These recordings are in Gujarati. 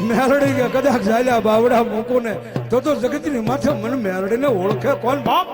મેરડી કે કદાચ ઝાલ્યા બાવડા મૂકું ને તો જગતની માથે મને મેરડીને ઓળખે કોણ બાપ?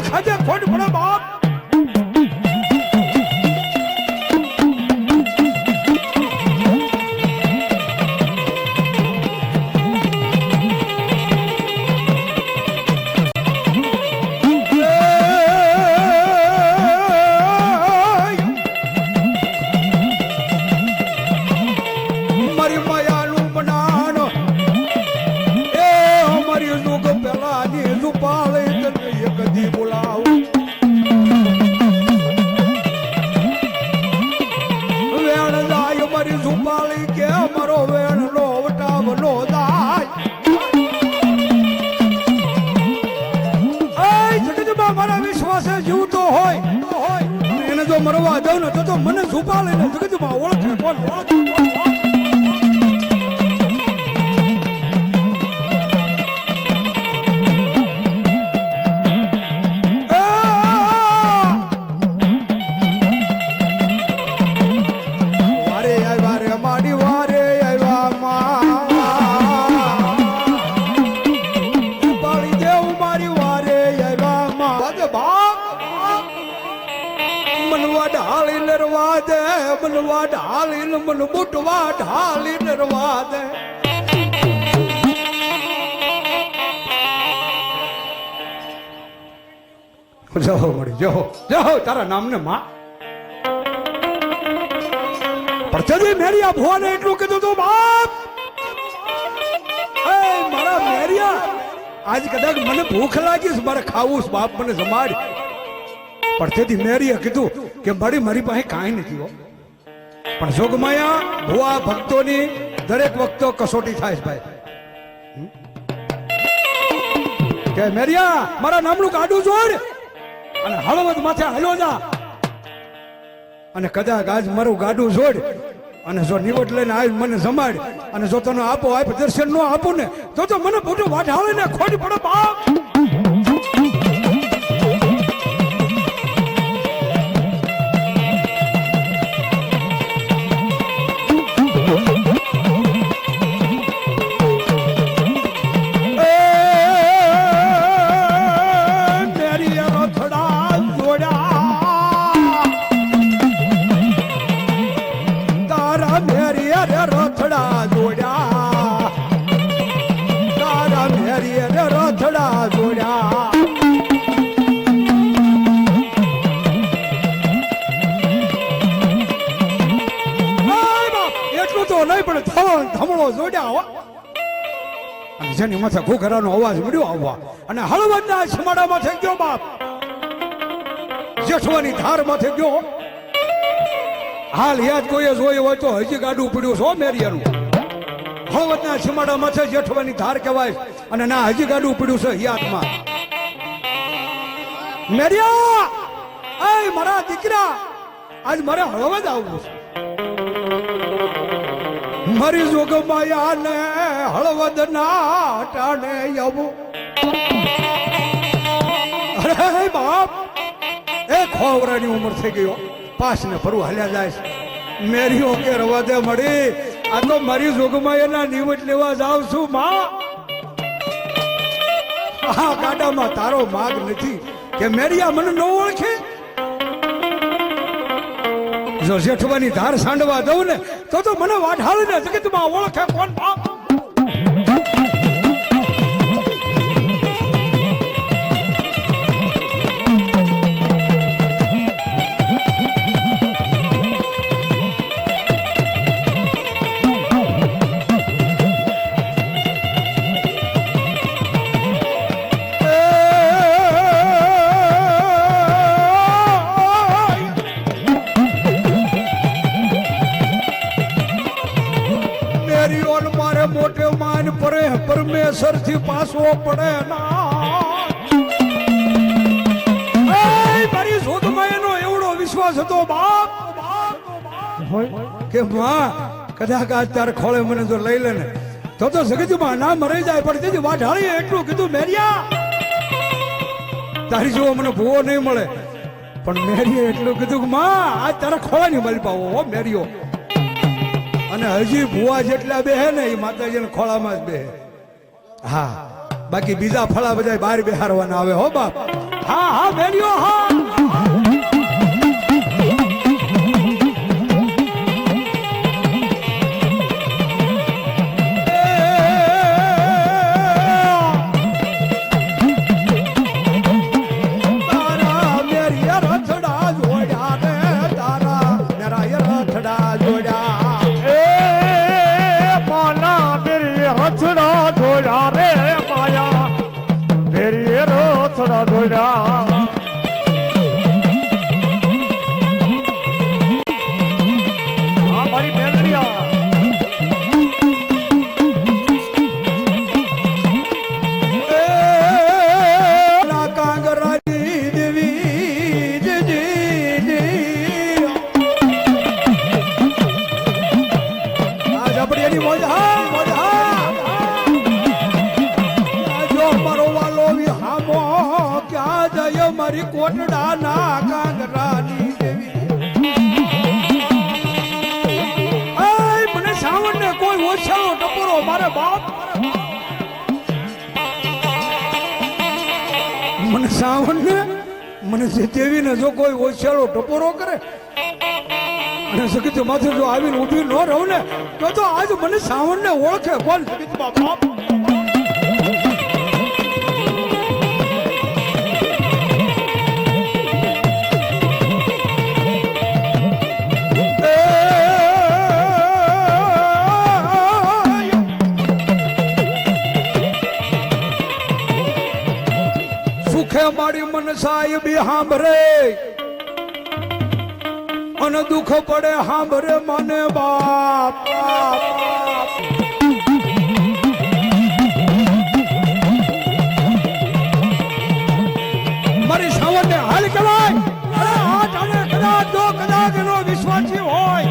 ખાજે ખોટ પડે બાપ. મરવા જાવ ને તો મને ઝૂપા લઈને જગતમાં ઓળખે કોણ ઓળખે. વારે આવ્યા રે માડી વારે આવ્યા પાળી દેવ મારી વારે આવ્યા મનવા ઢાળી નરવા દે મનવા ઢાળી મન બુટવા ઢાળી નરવા દે. જાઓ મળી જાઓ જાઓ તારા નામને માં. પ્રચંડી મેરિયા ભુવાને એટલું કીધું તું બાપ, એ મારા મેરિયા આજ કદાચ મને ભૂખ લાગી છે, મારે ખાવું છે, બાપ મને જમાડ. પણ તેથી મેરીએ કીધું કે મારી પાસે કાંઈ નથી હો. પણ જોગમાયા ભુવા ભક્તોની દરેક વખતો કસોટી થાય છે ભાઈ. કે મેરિયા મારા નામનું ગાડું જોડ અને હળવદ માથે હાલ્યો જા. અને કદાચ આજ મારું ગાડું જોડ અને જો નિવટ લઈને આવી મને જમાડ અને જો તને આપો દર્શન ન આપું ને તો મને મોટું વાઢાળે ને ખોટ પડે બાપ. ધમણો જોડ્યા અને જેની માથે ઘોઘરાનો અવાજ મળ્યો આવવા અને હળવદના છમાડા માથે ગયો બાપ. જેઠવાની ધાર માથે ગયો. હાલ યાદ કોઈએ જોયું હોય તો હજી ગાડું પડ્યું છો મેરિયાનું. હળવદના છમાડા માથે જેઠવાની ધાર કહેવાય અને ના હજી ગાડું પડ્યું છે યાદમાં. મેરિયા એ મારા દીકરા આજ મારે હળવદ આવવું છે. મારી જોગમાયા ને હળવદ ના ટાણે આવું. અરે બાપ એ ખોવરાની ઉંમર થઈ ગયો, પાસ ને ફરવું હાલ્યા જાય. મેરીઓ કે રવા દે મળી, આ તો મારી જોગમાયાના નિવટ લેવા જાઉં છું માં. આ ગાડામાં તારો માગ નથી કે મેરિયા મને ન ઓળખે. જો જેઠવાની ધાર સાંડવા દઉં ને તો મને વાઢાળીને જગતમાં ઓળખે કોણ બાપ. મોટે માન પરે પરમેશ્વર થી પાછો પડે ના. મારી જોગમાયાનો એવડો વિશ્વાસ હતો બાપ કે માં કદાચ આજ તાર ખોળે મને જો લઈ લે ને તો જગતમાં ના મરી જાય. પણ તેથી વાઢાળીએ એટલું કીધું મેરિયા તારી જેવો મને ભૂવો નહીં મળે. પણ મેરીએ એટલું કીધું કે માં આજ તારા ખોળાની મલપાવો હો મેરિયો. અને હજી ભુવા જેટલા બેહે ને એ માતાજીના ખોળામાં જ બેહે. હા બાકી બીજા ફળા બધા બહાર બેહારવાના આવે હો બાપ. હા હા બેન્યો હા. મારી કોટડા ના કાંગરાની દેવી મને સાવણ ને કોઈ ઓછાનો ટપોરો મારે બાપ. મને સાવણ ને મને દેવી ને જો કોઈ ઓછાનો ટપોરો કરે અને સગીત માથે જો આવીને ઉભી ન રહું ને તો આજ મને સાવણ ને ઓળખે કોણ સગીત બાપ. દુખે મારી મન સાહેબી સાંભળે અને દુઃખ પડે સાંભળે મને બાપ મારી સાવરને હાલ કહેવાય અને કદાચ જો કદાચ એનો વિશ્વાસી હોય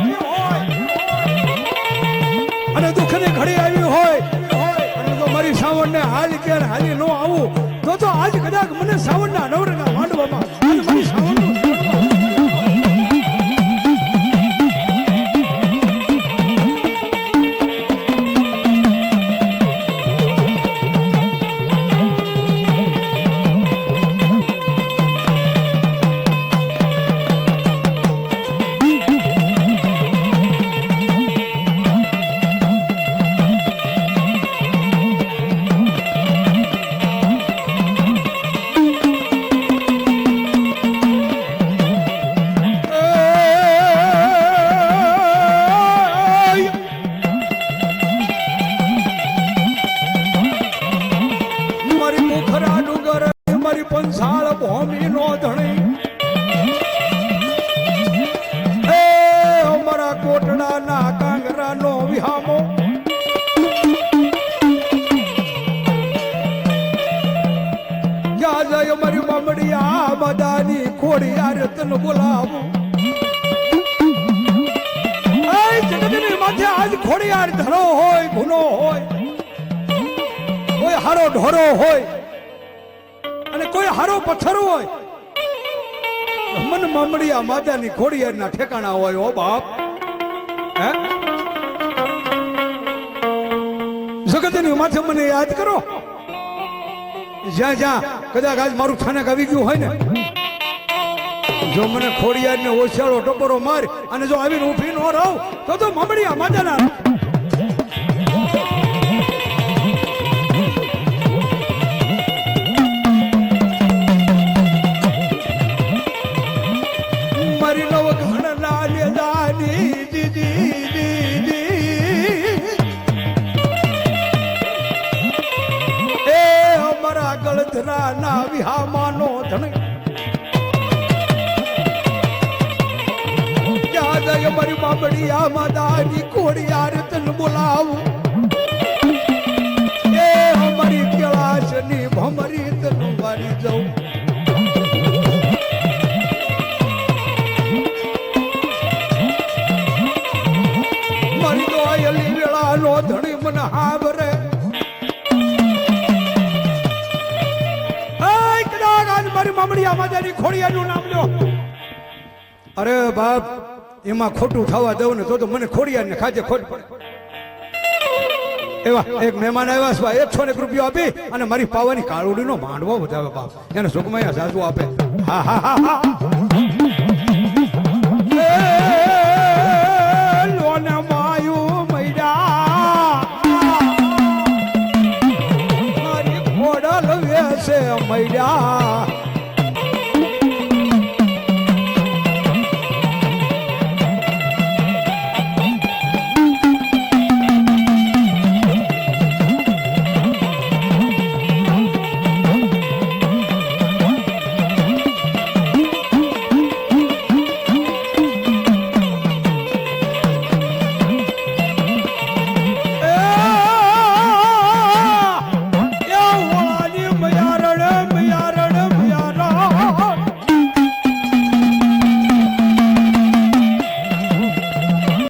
અને દુઃખની ઘડી આવી હોય અને જો મારી સાવરને હાલ કે હાલી ન આવું તો આજ કદાચ મને સાવરના નવરના માંડવામાં આજ મારી સાવરનું પંસાળ ભૂમિ નો ધણી હે અમારા કોટડા ના કાંગરા નો વિહામો જ્યાં જાય અમારી મામડિયા બધાની ખોડી આ રતન બોલાવું જગતની માથે આજ ખોડિયાર ધરો હોય ગુનો હોય કોઈ હારો ઢોરો હોય અને કોઈ હારો પથ્થર હોય મન મામડિયા માતાની ખોડિયારના ઠેકાણા હોય ઓ બાપ હે જગતની માથે મને યાદ કરો જ્યાં જ્યાં કદાચ આજ મારું થાનક આવી ગયું હોય ને જો મને ખોડિયારને ઓછાળો ટપોરો માર અને જો આવીને ઊભી ન રહું તો મામડિયા માતાના ગળધરા વિહામાનો ધણી ક્યાં જાય મારી બાબડિયા માદાની કોડિયાર તન બોલાવું એ અમારી કેળાશની ભમરી તન વારી જાઉં મારી દોયલી વેળાનો ધણી મને હાબરે મામડિયા માતાની ખોડિયારનું નામ લો અરે બાપ એમાં ખોટું થવા દઉં ને તો મને ખોડિયારને ખાજે ખોટ પડે એવા એક મહેમાન આવ્યા 101 રૂપિયા આપી અને મારી પાવાની કાળુડીનો માંડવો વધાવે બાપ એને સુખમયા સાસુ આપે હા હા હા હા લોન માયું મૈડા મારી ખોડલ વેસે મૈડા